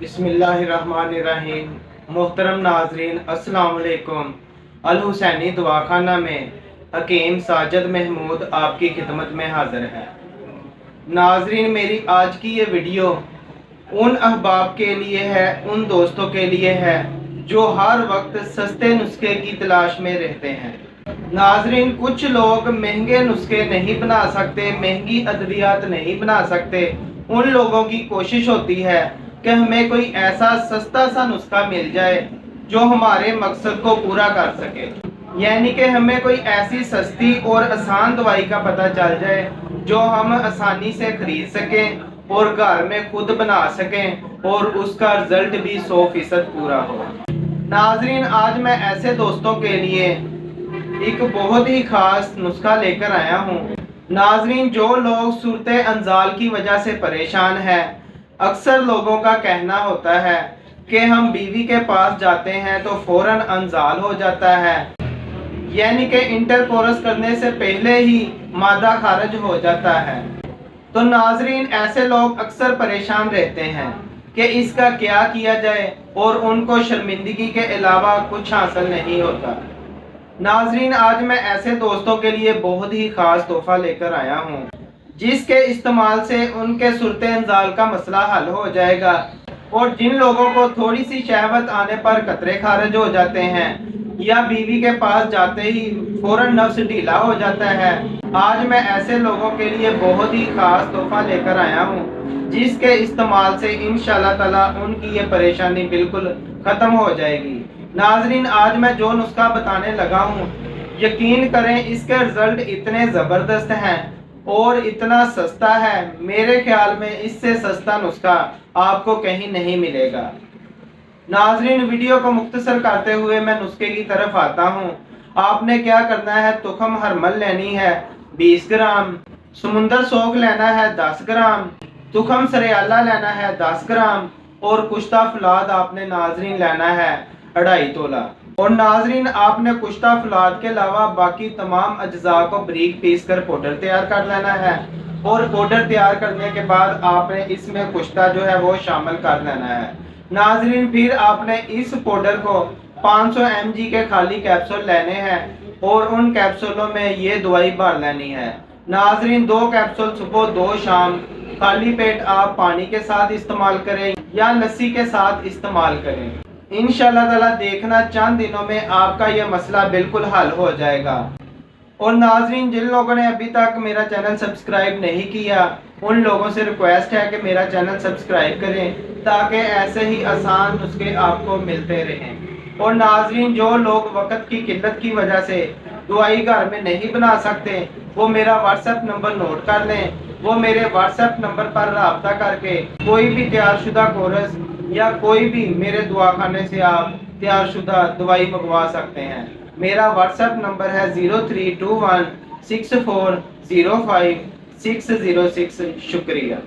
बिस्मिल्लाहिर्रहमानिर्रहीम। मोहतरम नाजरीन, अस्सलाम वालेकुम। अल हुसैनी दवाखाना में हकीम साजिद महमूद आपकी खिदमत में हाजिर है। नाजरीन, मेरी आज की ये वीडियो उन अहबाब के लिए है, उन दोस्तों के लिए है जो हर वक्त सस्ते नुस्खे की तलाश में रहते हैं। नाजरीन, कुछ लोग महंगे नुस्खे नहीं बना सकते, महंगी अद्वियात नहीं बना सकते। उन लोगों की कोशिश होती है कि हमें कोई ऐसा सस्ता सा नुस्खा मिल जाए जो हमारे मकसद को पूरा कर सके, यानी कि हमें कोई ऐसी सस्ती और आसान दवाई का पता चल जाए जो हम आसानी से खरीद सकें और घर में खुद बना सकें और उसका रिजल्ट भी 100% पूरा हो। नाजरीन, आज मैं ऐसे दोस्तों के लिए एक बहुत ही खास नुस्खा लेकर आया हूँ। नाजरीन, जो लोग सूरत अंजाल की वजह से परेशान हैं, अक्सर लोगों का कहना होता है कि हम बीवी के पास जाते हैं तो फौरन अंजाल हो जाता है, यानी कि इंटरकोरस करने से पहले ही मादा खारिज हो जाता है। तो नाजरीन, ऐसे लोग अक्सर परेशान रहते हैं कि इसका क्या किया जाए और उनको शर्मिंदगी के अलावा कुछ हासिल नहीं होता। नाजरीन, आज मैं ऐसे दोस्तों के लिए बहुत ही खास तोहफा लेकर आया हूँ जिसके इस्तेमाल से उनके सूरत अंजाल का मसला हल हो जाएगा। और जिन लोगों को थोड़ी सी शहवत आने पर कतरे खारिज हो जाते हैं या बीवी के पास जाते ही फौरन नफ्स ढीला हो जाता है, आज मैं ऐसे लोगों के लिए बहुत ही खास तोहफा लेकर आया हूँ जिसके इस्तेमाल से इंशाल्लाह ताला उनकी ये परेशानी बिल्कुल खत्म हो जाएगी। नाजरीन, आज मैं जो नुस्खा बताने लगा हूँ, यकीन करें इसके रिजल्ट इतने ज़बरदस्त हैं और इतना सस्ता है, मेरे ख्याल में इससे सस्ता नुस्खा आपको कहीं नहीं मिलेगा। नाजरीन, वीडियो को मुख्तसर करते हुए मैं नुस्खे की तरफ आता हूँ। आपने क्या करना है, तुखम हरमल लेनी है 20 ग्राम, समुंदर सोख लेना है 10 ग्राम, तुखम सरेआला लेना है 10 ग्राम और कुश्ता फुलाद आपने नाजरीन लेना है 2.5 तोला। और नाजरीन, आपने कुश्ता फुलाद के अलावा बाकी तमाम अज्जा को बारीक पीस कर पाउडर तैयार कर लेना है। और पाउडर तैयार करने के बाद आपने इसमें कुश्ता जो है वो शामिल कर लेना है। नाजरीन, फिर आपने इस पाउडर को 500 mg के खाली कैप्सूल लेने हैं और उन कैप्सूलों में ये दवाई भर लेनी है। नाजरीन, 2 कैप्सूल सुबह 2 शाम खाली पेट आप पानी के साथ इस्तेमाल करें या लस्सी के साथ इस्तेमाल करें। इंशाल्लाह ताला देखना चंद दिनों में आपका यह मसला बिल्कुल हल हो जाएगा। और नाजरीन, जिन लोगों ने अभी तक मेरा चैनल सब्सक्राइब नहीं किया, उन लोगों से रिक्वेस्ट है कि मेरा चैनल सब्सक्राइब करें ताकि ऐसे ही आसान नुस्खे आपको मिलते रहें। और नाजरीन, जो लोग वक्त की किल्लत की वजह से दवाई घर में नहीं बना सकते, वो मेरा व्हाट्सएप नंबर नोट कर लें। वो मेरे व्हाट्सएप नंबर पर राब्ता करके कोई भी तैयारशुदा कोर्स या कोई भी मेरे दवाखाने से आप तैयारशुदा दवाई मंगवा सकते हैं। मेरा व्हाट्सएप नंबर है 03216405 606। शुक्रिया।